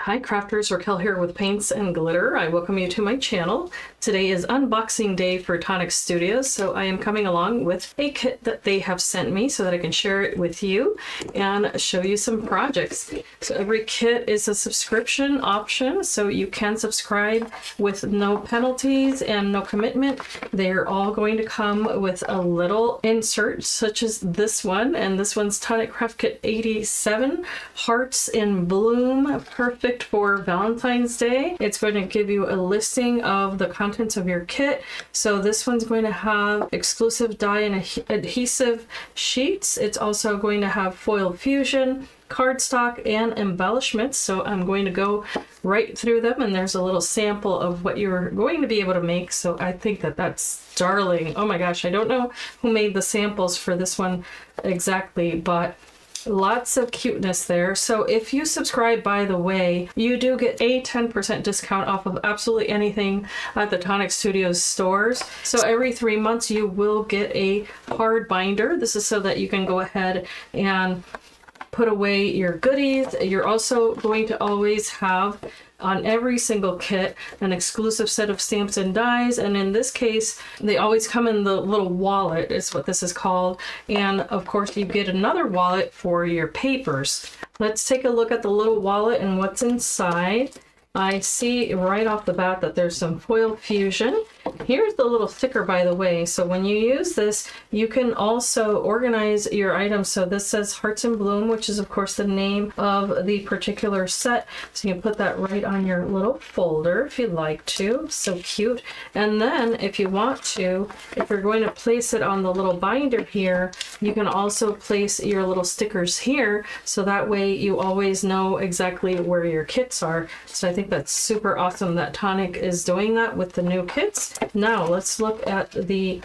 Hi crafters, Raquel here with Paints and Glitter. I welcome you to my channel. Today is unboxing day for Tonic Studios, so I am coming along with a kit that they have sent me so that I can share it with you and show you some projects. So every kit is a subscription option, so you can subscribe with no penalties and no commitment. They're all going to come with a little insert such as this one, and this one's Tonic Craft Kit 87, Hearts in Bloom, perfect for Valentine's Day. It's going to give you a listing of the contents of your kit. So this one's going to have exclusive die and adhesive sheets. It's also going to have foil fusion, cardstock, and embellishments. So I'm going to go right through them, and there's a little sample of what you're going to be able to make. So I think that that's darling. Oh my gosh, I don't know who made the samples for this one exactly, but lots of cuteness there. So if you subscribe, by the way, you do get a 10% discount off of absolutely anything at the Tonic Studios stores. So every 3 months you will get a hard binder. This is so that you can go ahead and put away your goodies. You're also going to always have on every single kit an exclusive set of stamps and dies, and in this case they always come in the little wallet is what this is called, and of course you get another wallet for your papers. Let's take a look at the little wallet and what's inside. I see right off the bat that there's some foil fusion. Here's the little sticker, by the way. So when you use this, you can also organize your items. So this says Hearts in Bloom, which is of course the name of the particular set. So you can put that right on your little folder if you'd like to. So cute. And then if you want to, if you're going to place it on the little binder here, you can also place your little stickers here. So that way you always know exactly where your kits are. So I think that's super awesome that Tonic is doing that with the new kits. Now let's look at the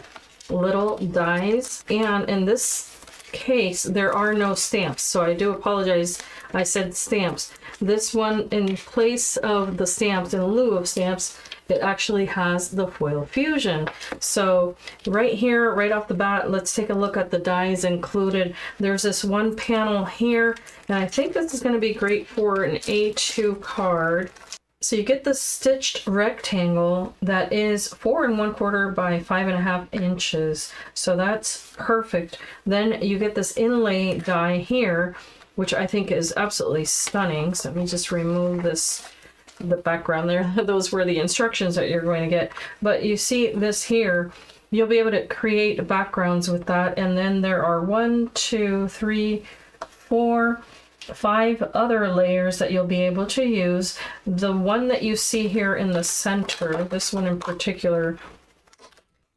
little dies, and in this case there are no stamps, so I do apologize, I said stamps. This one, in place of the stamps, in lieu of stamps, it actually has the foil fusion. So right here, right off the bat, let's take a look at the dies included. There's this one panel here, and I think this is going to be great for an A2 card. So you get this stitched rectangle that is 4 1/4 by 5.5 inches. So that's perfect. Then you get this inlay die here, which I think is absolutely stunning. So let me just remove this, the background there. Those were the instructions that you're going to get. But you see this here, you'll be able to create backgrounds with that. And then there are 1, 2, 3, 4, 5 other layers that you'll be able to use. The one that you see here in the center, this one in particular,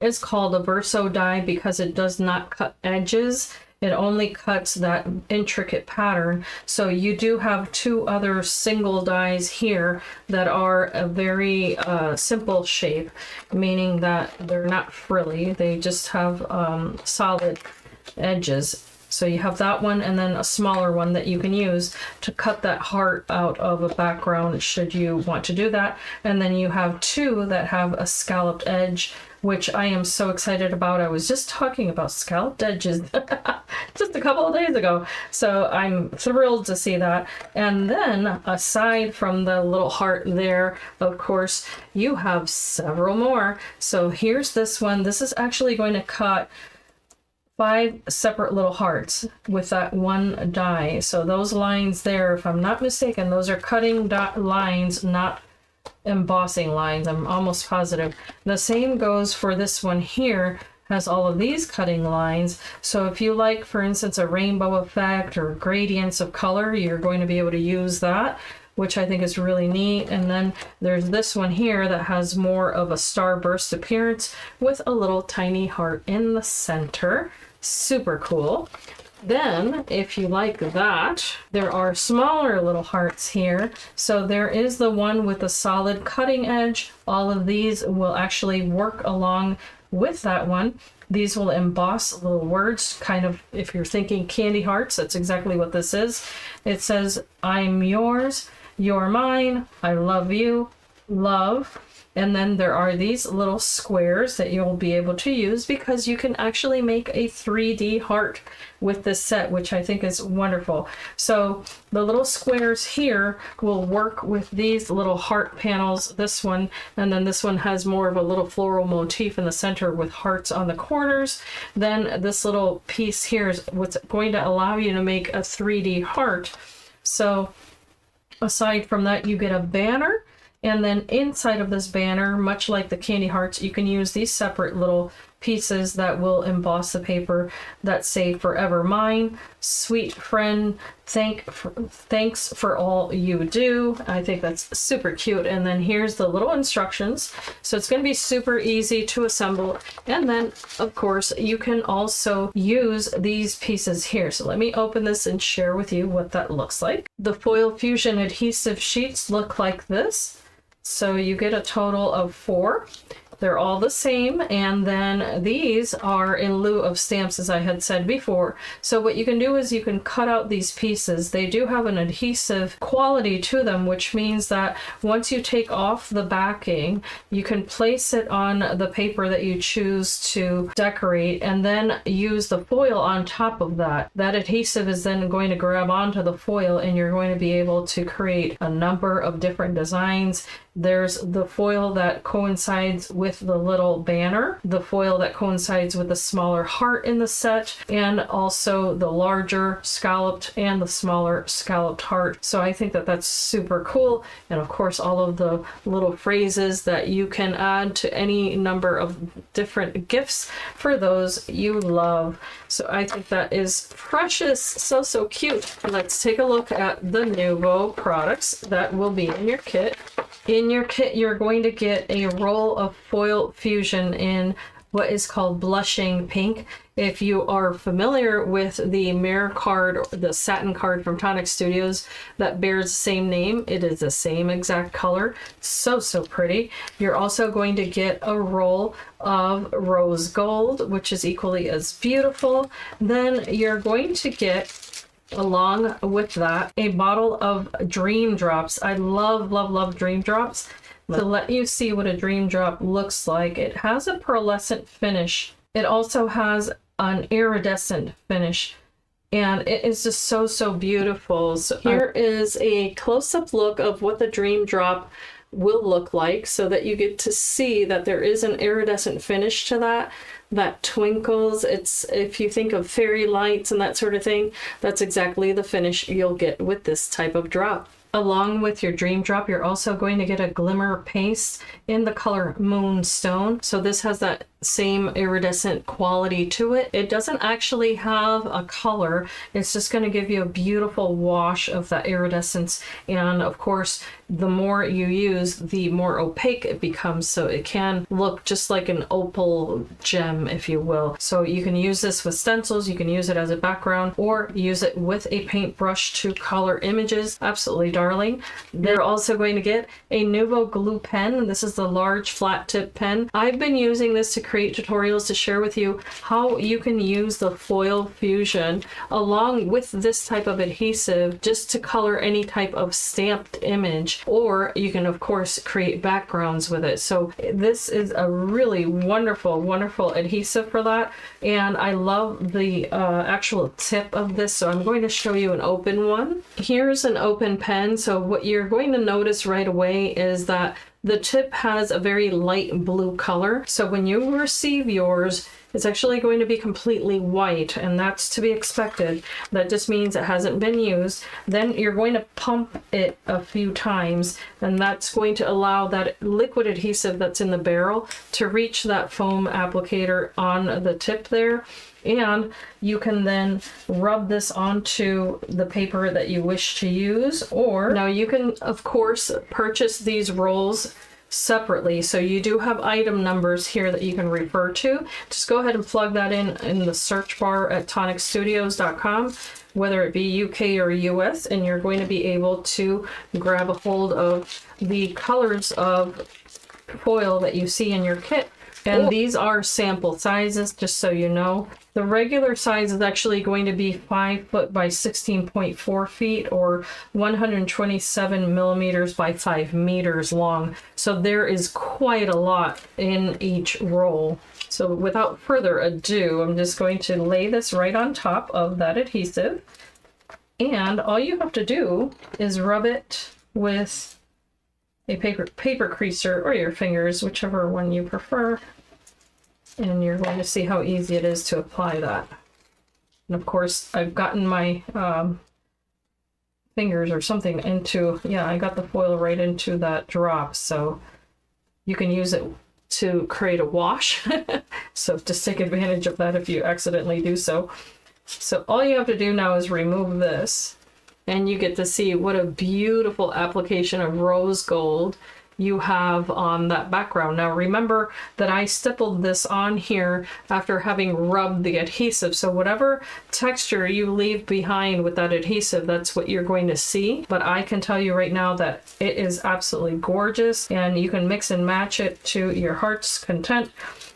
is called a verso die because it does not cut edges. It only cuts that intricate pattern. So you do have 2 other single dies here that are a very simple shape, meaning that they're not frilly. They just have solid edges. So you have that one, and then a smaller one that you can use to cut that heart out of a background should you want to do that. And then you have 2 that have a scalloped edge, which I am so excited about. I was just talking about scalloped edges just a couple of days ago. So I'm thrilled to see that. And then aside from the little heart there, of course, you have several more. So here's this one. This is actually going to cut 5 separate little hearts with that one die. So those lines there, if I'm not mistaken, those are cutting lines, not embossing lines. I'm almost positive. The same goes for this one here, has all of these cutting lines. So if you like, for instance, a rainbow effect or gradients of color, you're going to be able to use that, which I think is really neat. And then there's this one here that has more of a starburst appearance with a little tiny heart in the center. Super cool. Then, if you like that, there are smaller little hearts here. So there is the one with a solid cutting edge. All of these will actually work along with that one. These will emboss little words, kind of, if you're thinking candy hearts, that's exactly what this is. It says, I'm yours, you're mine, I love you, love. And then there are these little squares that you'll be able to use because you can actually make a 3D heart with this set, which I think is wonderful. So the little squares here will work with these little heart panels, this one, and then this one has more of a little floral motif in the center with hearts on the corners. Then this little piece here is what's going to allow you to make a 3D heart. So aside from that, you get a banner. And then inside of this banner, much like the candy hearts, you can use these separate little pieces that will emboss the paper that say "Forever Mine," "Sweet Friend," thanks for all you do. I think that's super cute. And then here's the little instructions. So it's going to be super easy to assemble. And then, of course, you can also use these pieces here. So let me open this and share with you what that looks like. The foil fusion adhesive sheets look like this. So you get a total of 4. They're all the same, and then these are in lieu of stamps, as I had said before. So what you can do is you can cut out these pieces. They do have an adhesive quality to them, which means that once you take off the backing, you can place it on the paper that you choose to decorate and then use the foil on top of that. That adhesive is then going to grab onto the foil, and you're going to be able to create a number of different designs. There's the foil that coincides with the little banner, the foil that coincides with the smaller heart in the set, and also the larger scalloped and the smaller scalloped heart. So I think that that's super cool. And of course, all of the little phrases that you can add to any number of different gifts for those you love. So I think that is precious. So cute. Let's take a look at the Nuvo products that will be in your kit. In your kit, you're going to get a roll of foil fusion in what is called blushing pink. If you are familiar with the mirror card, or the satin card from Tonic Studios that bears the same name, it is the same exact color. So pretty. You're also going to get a roll of rose gold, which is equally as beautiful. Then you're going to get, along with that, a bottle of dream drops. I love dream drops. To let you see what a dream drop looks like, it has a pearlescent finish. It also has an iridescent finish, and it is just so beautiful. So here is a close-up look of what the dream drop will look like, so that you get to see that there is an iridescent finish to that twinkles. It's, if you think of fairy lights and that sort of thing, that's exactly the finish you'll get with this type of drop. Along with your dream drop, you're also going to get a glimmer paste in the color Moonstone. So this has that same iridescent quality to it. It doesn't actually have a color. It's just going to give you a beautiful wash of that iridescence. And of course, the more you use, the more opaque it becomes. So it can look just like an opal gem, if you will. So you can use this with stencils, you can use it as a background, or use it with a paintbrush to color images. Absolutely darling. They're also going to get a Nuvo glue pen. This is the large flat tip pen. I've been using this to create tutorials to share with you how you can use the foil fusion along with this type of adhesive just to color any type of stamped image, or you can of course create backgrounds with it. So this is a really wonderful adhesive for that, and I love the actual tip of this. So I'm going to show you an open one. Here's an open pen. So what you're going to notice right away is that the tip has a very light blue color. So when you receive yours, it's actually going to be completely white, and that's to be expected. That just means it hasn't been used. Then you're going to pump it a few times, and that's going to allow that liquid adhesive that's in the barrel to reach that foam applicator on the tip there. And you can then rub this onto the paper that you wish to use, or now you can of course purchase these rolls separately. So you do have item numbers here that you can refer to. Just go ahead and plug that in the search bar at tonicstudios.com, whether it be UK or US, and you're going to be able to grab a hold of the colors of foil that you see in your kit And these are sample sizes, just so you know. The regular size is actually going to be 5 foot by 16.4 feet or 127 millimeters by 5 meters long. So there is quite a lot in each roll. So without further ado, I'm just going to lay this right on top of that adhesive. And all you have to do is rub it with a paper creaser or your fingers, whichever one you prefer. And you're going to see how easy it is to apply that. And of course, I've gotten my fingers or something into, yeah, I got the foil right into that drop. So you can use it to create a wash. So just take advantage of that if you accidentally do so. So all you have to do now is remove this, and you get to see what a beautiful application of rose gold you have on that background. Now remember that I stippled this on here after having rubbed the adhesive, so whatever texture you leave behind with that adhesive, that's what you're going to see. But I can tell you right now that it is absolutely gorgeous, and you can mix and match it to your heart's content.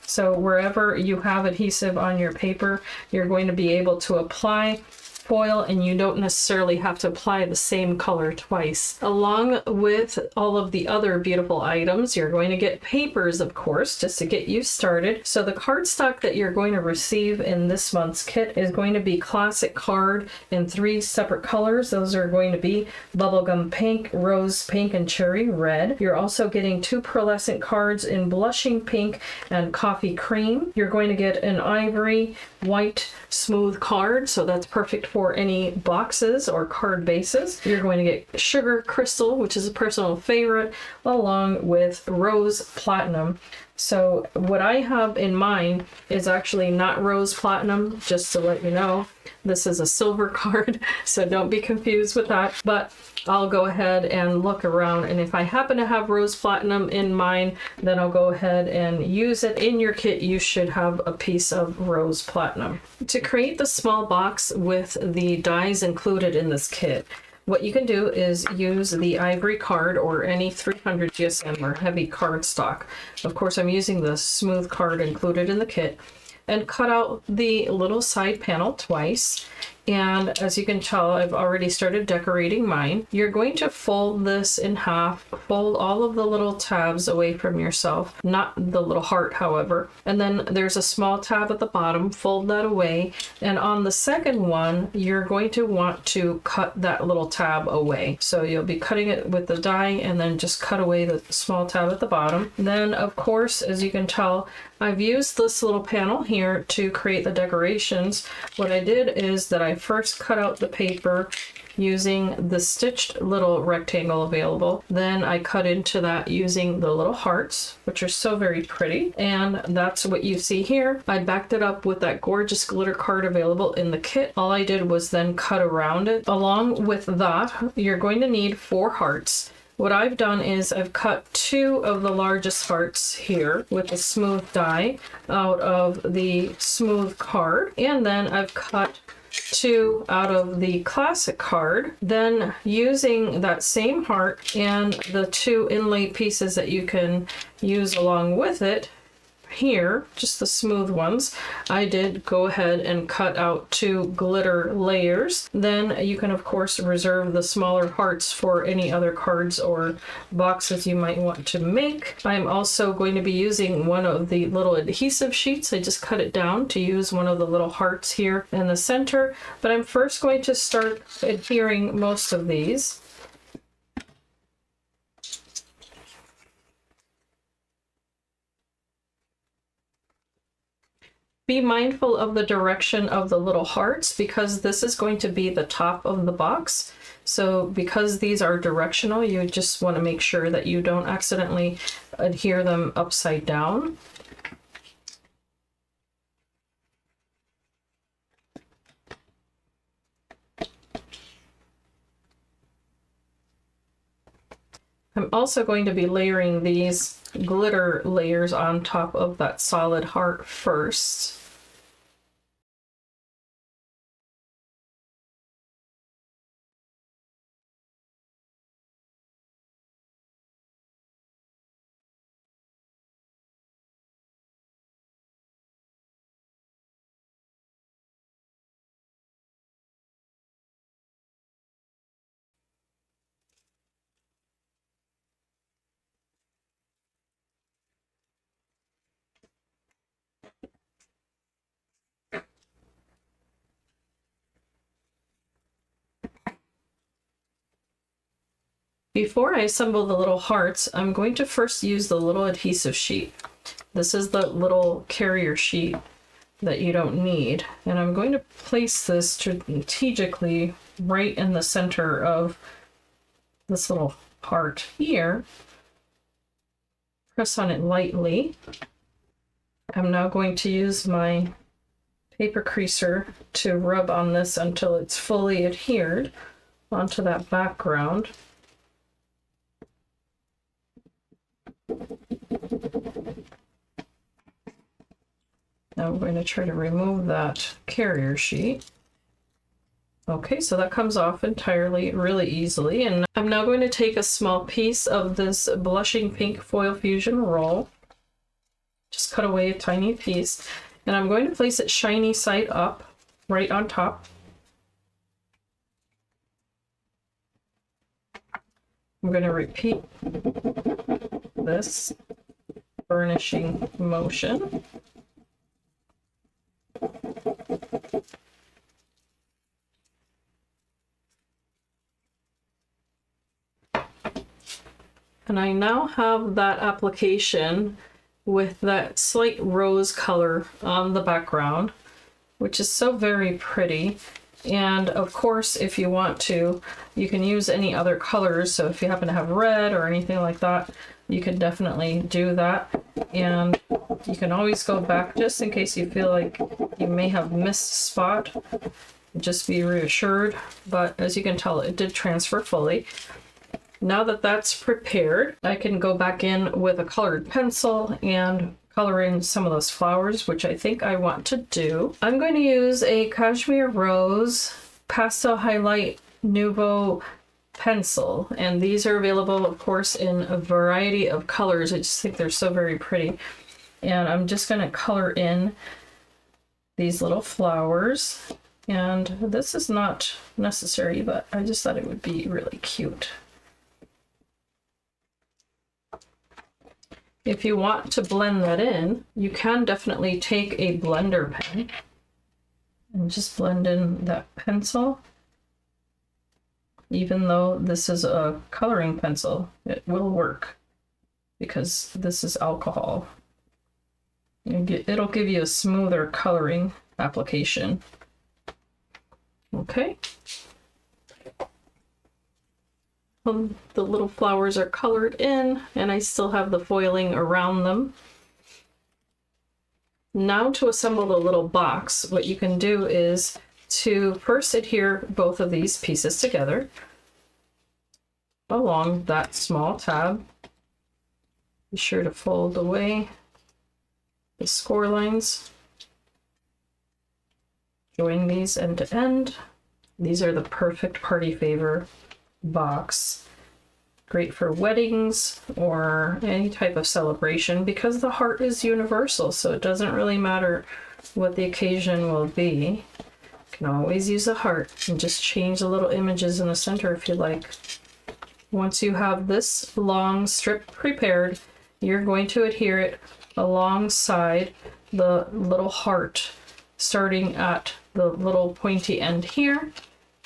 So wherever you have adhesive on your paper, you're going to be able to apply foil, and you don't necessarily have to apply the same color twice. Along with all of the other beautiful items, you're going to get papers, of course, just to get you started. So the cardstock that you're going to receive in this month's kit is going to be classic card in 3 separate colors. Those are going to be bubblegum pink, rose pink, and cherry red. You're also getting 2 pearlescent cards in blushing pink and coffee cream. You're going to get an ivory white smooth card, so that's perfect for any boxes or card bases. You're going to get sugar crystal, which is a personal favorite, along with rose platinum. So what I have in mind is actually not rose platinum, just to let you know. This is a silver card, so don't be confused with that. But I'll go ahead and look around, and if I happen to have rose platinum in mine, then I'll go ahead and use it. In your kit, you should have a piece of rose platinum. To create the small box with the dies included in this kit, what you can do is use the ivory card or any 300 GSM or heavy cardstock. Of course, I'm using the smooth card included in the kit, and cut out the little side panel twice. And as you can tell, I've already started decorating mine. You're going to fold this in half, fold all of the little tabs away from yourself, not the little heart, however. And then there's a small tab at the bottom, fold that away. And on the second one, you're going to want to cut that little tab away. So you'll be cutting it with the die and then just cut away the small tab at the bottom. Then, of course, as you can tell, I've used this little panel here to create the decorations. What I did is that I first cut out the paper using the stitched little rectangle available. Then I cut into that using the little hearts, which are so very pretty. And that's what you see here. I backed it up with that gorgeous glitter card available in the kit. All I did was then cut around it. Along with that, you're going to need 4 hearts. What I've done is I've cut 2 of the largest hearts here with a smooth die out of the smooth card, and then I've cut 2 out of the classic card. Then using that same heart and the 2 inlay pieces that you can use along with it here, just the smooth ones, I did go ahead and cut out 2 glitter layers. Then you can of course reserve the smaller hearts for any other cards or boxes you might want to make. I'm also going to be using one of the little adhesive sheets. I just cut it down to use one of the little hearts here in the center, but I'm first going to start adhering most of these. Be mindful of the direction of the little hearts because this is going to be the top of the box. So because these are directional, you just want to make sure that you don't accidentally adhere them upside down. I'm also going to be layering these glitter layers on top of that solid heart first. Before I assemble the little hearts, I'm going to first use the little adhesive sheet. This is the little carrier sheet that you don't need. And I'm going to place this strategically right in the center of this little heart here. Press on it lightly. I'm now going to use my paper creaser to rub on this until it's fully adhered onto that background. Now I'm going to try to remove that carrier sheet. Okay, so that comes off entirely really easily. And I'm now going to take a small piece of this blushing pink foil fusion roll. Just cut away a tiny piece. And I'm going to place it shiny side up, right on top. I'm going to repeat this burnishing motion. And I now have that application with that slight rose color on the background, which is so very pretty. And of course, if you want to, you can use any other colors. So if you happen to have red or anything like that, you can definitely do that. And you can always go back just in case you feel like you may have missed a spot. Just be reassured. But as you can tell, it did transfer fully. Now that that's prepared, I can go back in with a colored pencil and color in some of those flowers, which I think I want to do. I'm going to use a Cashmere Rose Pastel Highlight Nuvo pencil, and these are available, of course, in a variety of colors. I just think they're so very pretty. And I'm just going to color in these little flowers. And this is not necessary, but I just thought it would be really cute. If you want to blend that in, you can definitely take a blender pen and just blend in that pencil. Even though this is a coloring pencil, it will work because this is alcohol. It'll give you a smoother coloring application. Okay. The little flowers are colored in, and I still have the foiling around them. Now to assemble the little box, what you can do is to first adhere both of these pieces together along that small tab. Be sure to fold away the score lines. Join these end to end. These are the perfect party favor box. Great for weddings or any type of celebration because the heart is universal, so it doesn't really matter what the occasion will be. You can always use a heart and just change the little images in the center if you like. Once you have this long strip prepared, you're going to adhere it alongside the little heart, starting at the little pointy end here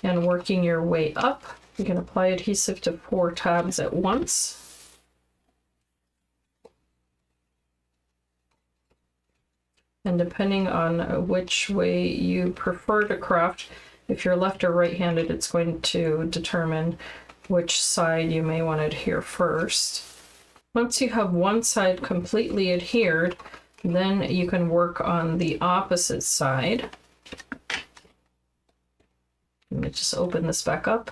and working your way up. You can apply adhesive to 4 tabs at once. And depending on which way you prefer to craft, if you're left or right-handed, it's going to determine which side you may want to adhere first. Once you have one side completely adhered, then you can work on the opposite side. Let me just open this back up.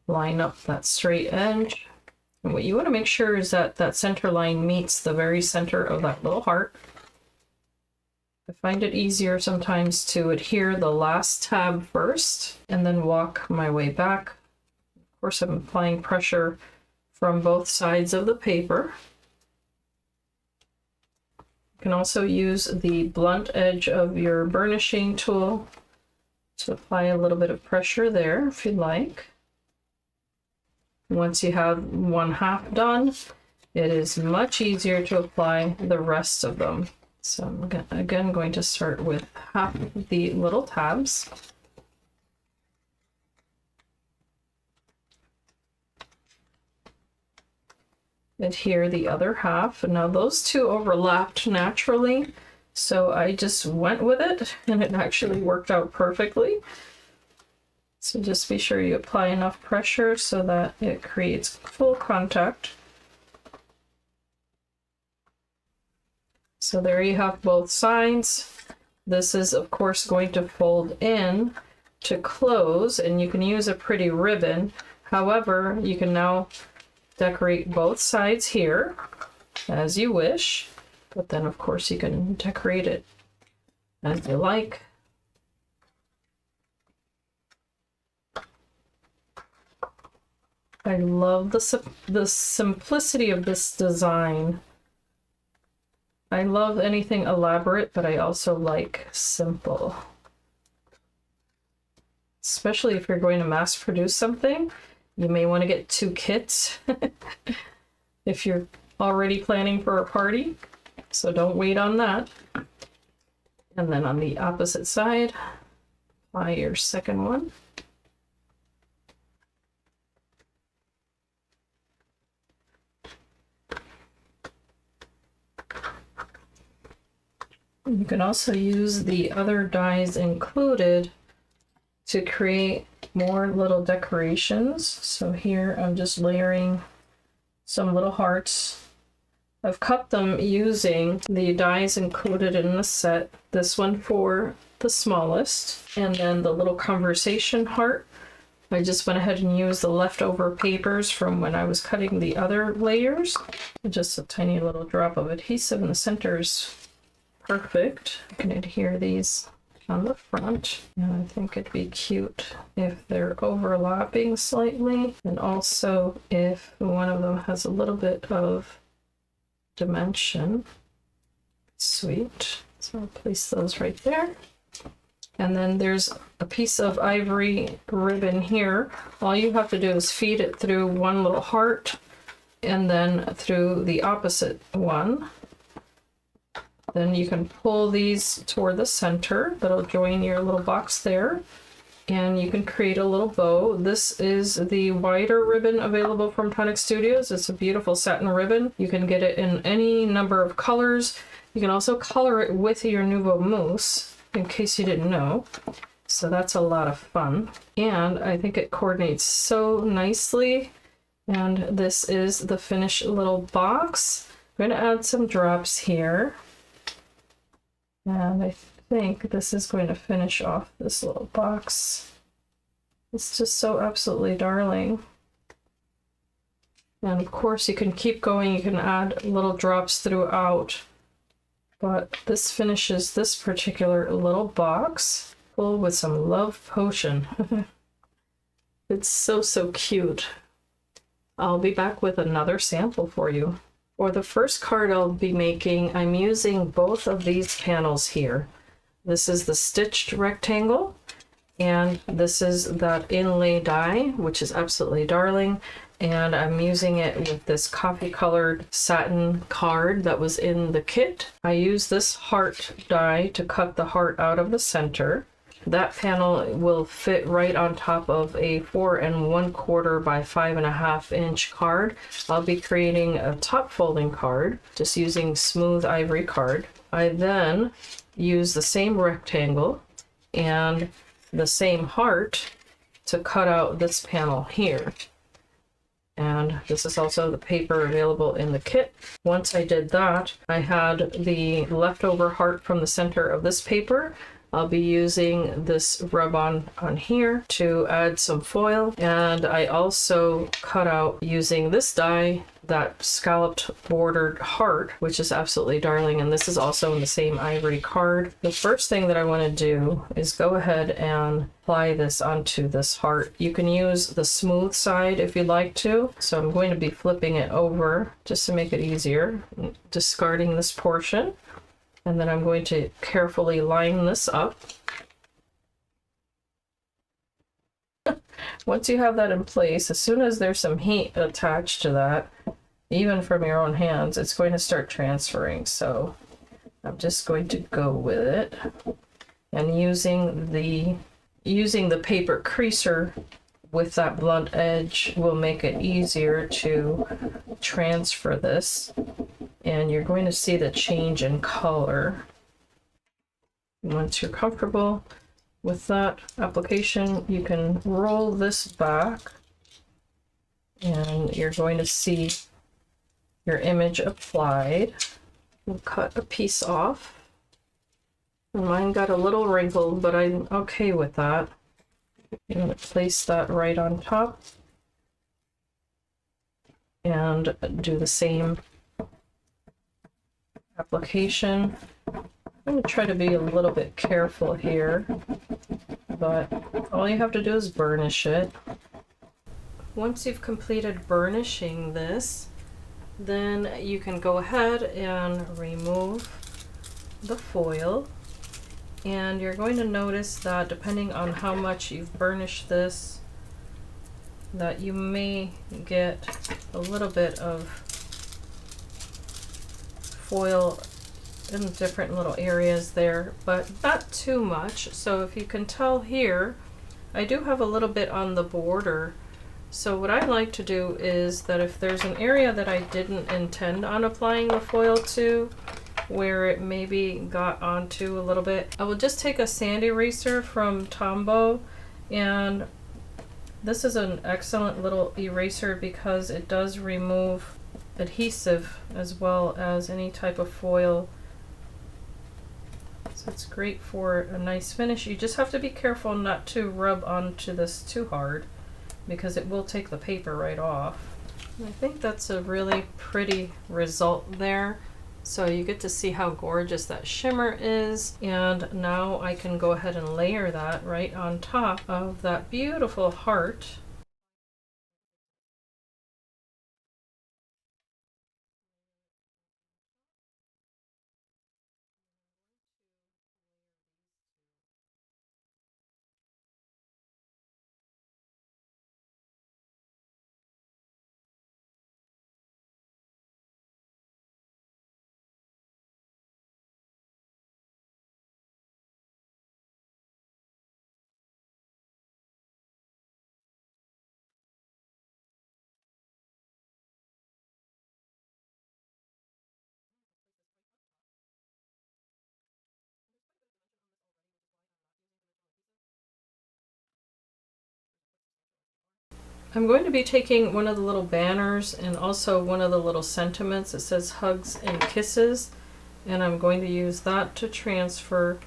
Line up that straight edge. And what you want to make sure is that that center line meets the very center of that little heart. I find it easier sometimes to adhere the last tab first and then walk my way back. Of course, I'm applying pressure from both sides of the paper. You can also use the blunt edge of your burnishing tool to apply a little bit of pressure there if you'd like. Once you have one half done, it is much easier to apply the rest of them. So I'm again going to start with half of the little tabs. adhere the other half. Now those two overlapped naturally, so I just went with it and it actually worked out perfectly. So just be sure you apply enough pressure so that it creates full contact. So there you have both sides. This is of course going to fold in to close, and you can use a pretty ribbon. However, you can now decorate both sides here as you wish, but then of course you can decorate it as you like. I love the simplicity of this design. I love anything elaborate, but I also like simple. Especially if you're going to mass produce something, you may want to get 2 kits if you're already planning for a party. So don't wait on that. And then on the opposite side, apply your second one. You can also use the other dies included to create more little decorations. So here I'm just layering some little hearts. I've cut them using the dies included in the set. This one for the smallest, and then the little conversation heart. I just went ahead and used the leftover papers from when I was cutting the other layers. Just a tiny little drop of adhesive in the center is perfect. I can adhere these on the front, and I think it'd be cute if they're overlapping slightly, and also if one of them has a little bit of dimension. Sweet. So I'll place those right there. And then there's a piece of ivory ribbon here. All you have to do is feed it through one little heart and then through the opposite one. Then you can pull these toward the center. That'll join your little box there. And you can create a little bow. This is the wider ribbon available from Tonic Studios. It's a beautiful satin ribbon. You can get it in any number of colors. You can also color it with your Nuvo mousse, in case you didn't know. So that's a lot of fun. And I think it coordinates so nicely. And this is the finished little box. I'm going to add some drops here. And I think this is going to finish off this little box. It's just so absolutely darling. And of course you can keep going, you can add little drops throughout. But this finishes this particular little box full with some love potion. It's so, so cute. I'll be back with another sample for you. For the first card I'll be making, I'm using both of these panels here. This is the stitched rectangle, and this is that inlay die, which is absolutely darling. And I'm using it with this coffee colored satin card that was in the kit. I use this heart die to cut the heart out of the center. That panel will fit right on top of a 4 1/4 by 5.5 inch card. I'll be creating a top folding card, just using smooth ivory card. I then use the same rectangle and the same heart to cut out this panel here. And this is also the paper available in the kit. Once I did that, I had the leftover heart from the center of this paper. I'll be using this rub-on on here to add some foil, and I also cut out using this die that scalloped bordered heart, which is absolutely darling, and this is also in the same ivory card. The first thing that I want to do is go ahead and apply this onto this heart. You can use the smooth side if you'd like to, so I'm going to be flipping it over just to make it easier, discarding this portion. And then I'm going to carefully line this up. Once you have that in place, as soon as there's some heat attached to that, even from your own hands, it's going to start transferring. So I'm just going to go with it. And using the paper creaser with that blunt edge will make it easier to transfer this. And you're going to see the change in color. Once you're comfortable with that application, you can roll this back and you're going to see your image applied. We'll cut a piece off. Mine got a little wrinkled, but I'm okay with that. I'm going to place that right on top and do the same application. I'm going to try to be a little bit careful here, but all you have to do is burnish it. Once you've completed burnishing this, then you can go ahead and remove the foil. And you're going to notice that depending on how much you've burnished this, that you may get a little bit of foil in different little areas there, but not too much. So if you can tell here, I do have a little bit on the border. So what I like to do is that if there's an area that I didn't intend on applying the foil to, where it maybe got onto a little bit, I will just take a sand eraser from Tombow, and this is an excellent little eraser because it does remove adhesive as well as any type of foil. So it's great for a nice finish. You just have to be careful not to rub onto this too hard because it will take the paper right off. And I think that's a really pretty result there. So you get to see how gorgeous that shimmer is, and now I can go ahead and layer that right on top of that beautiful heart. I'm going to be taking one of the little banners and also one of the little sentiments. It says hugs and kisses, and I'm going to use that to transfer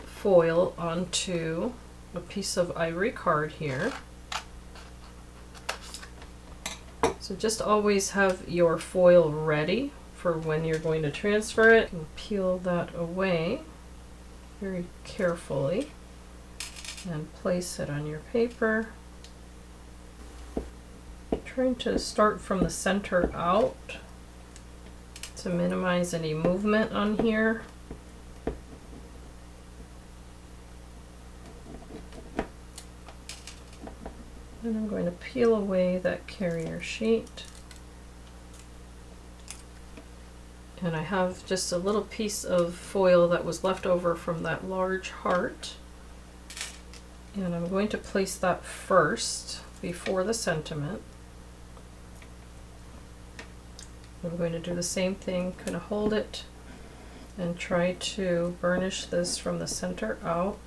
foil onto a piece of ivory card here. So just always have your foil ready for when you're going to transfer it. And peel that away very carefully and place it on your paper. Trying to start from the center out to minimize any movement on here. And I'm going to peel away that carrier sheet. And I have just a little piece of foil that was left over from that large heart. And I'm going to place that first before the sentiment. I'm going to do the same thing, kind of hold it and try to burnish this from the center out.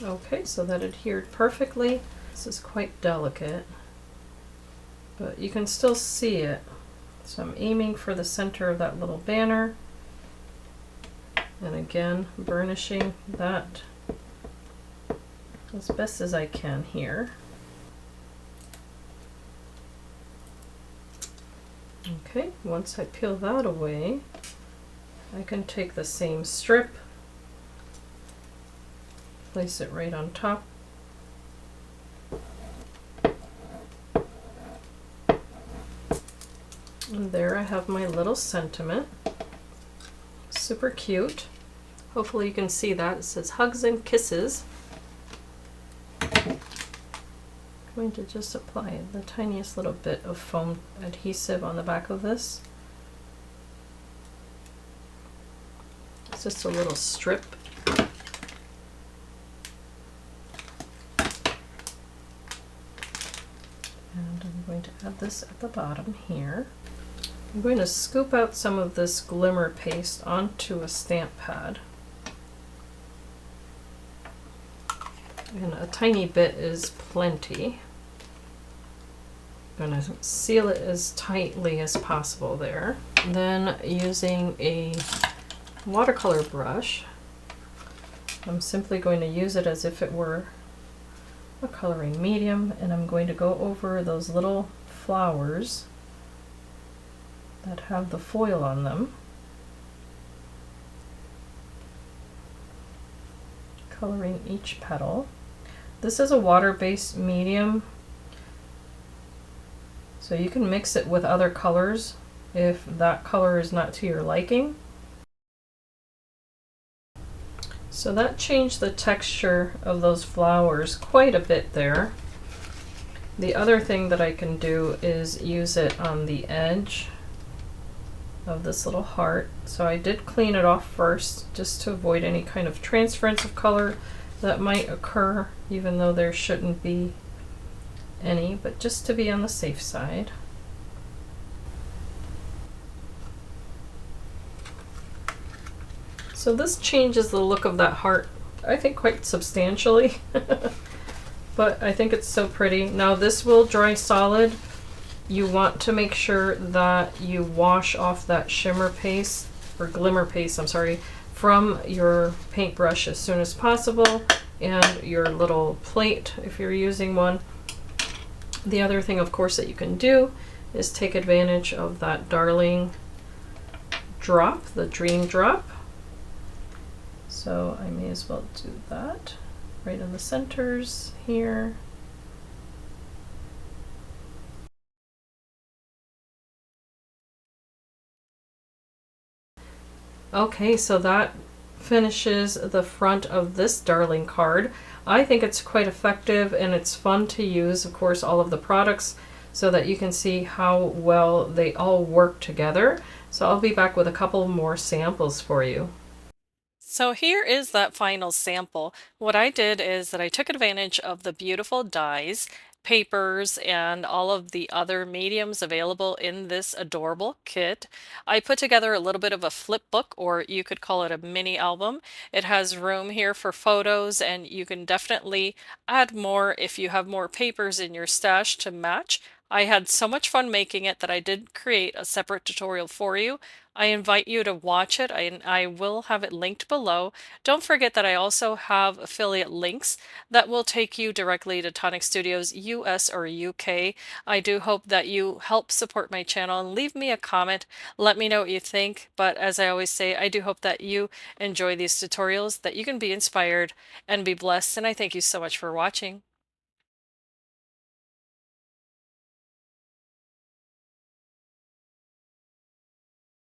Okay, so that adhered perfectly. This is quite delicate, but you can still see it. So I'm aiming for the center of that little banner. And again, burnishing that as best as I can here. Okay, once I peel that away, I can take the same strip, place it right on top. And there I have my little sentiment. Super cute. Hopefully you can see that. It says hugs and kisses. going to just apply the tiniest little bit of foam adhesive on the back of this. It's just a little strip. And I'm going to add this at the bottom here. I'm going to scoop out some of this glimmer paste onto a stamp pad. And a tiny bit is plenty. I'm going to seal it as tightly as possible there. Then using a watercolor brush, I'm simply going to use it as if it were a coloring medium, and I'm going to go over those little flowers that have the foil on them, coloring each petal. This is a water-based medium, so you can mix it with other colors if that color is not to your liking. So that changed the texture of those flowers quite a bit there. The other thing that I can do is use it on the edge of this little heart. So I did clean it off first just to avoid any kind of transference of color that might occur, even though there shouldn't be any, but just to be on the safe side. So this changes the look of that heart, I think, quite substantially. But I think it's so pretty. Now this will dry solid. You want to make sure that you wash off that shimmer paste, or glimmer paste, I'm sorry, from your paintbrush as soon as possible, and your little plate if you're using one. The other thing, of course, that you can do is take advantage of that darling drop, the dream drop. So I may as well do that right in the centers here. Okay, so that finishes the front of this darling card. I think it's quite effective and it's fun to use, of course, all of the products so that you can see how well they all work together. So I'll be back with a couple more samples for you. So here is that final sample. What I did is that I took advantage of the beautiful dies, papers, and all of the other mediums available in this adorable kit. I put together a little bit of a flip book, or you could call it a mini album. It has room here for photos, and you can definitely add more if you have more papers in your stash to match. I had so much fun making it that I did create a separate tutorial for you. I invite you to watch it. I will have it linked below. Don't forget that I also have affiliate links that will take you directly to Tonic Studios US or UK. I do hope that you help support my channel and leave me a comment. Let me know what you think. But as I always say, I do hope that you enjoy these tutorials, that you can be inspired and be blessed. And I thank you so much for watching.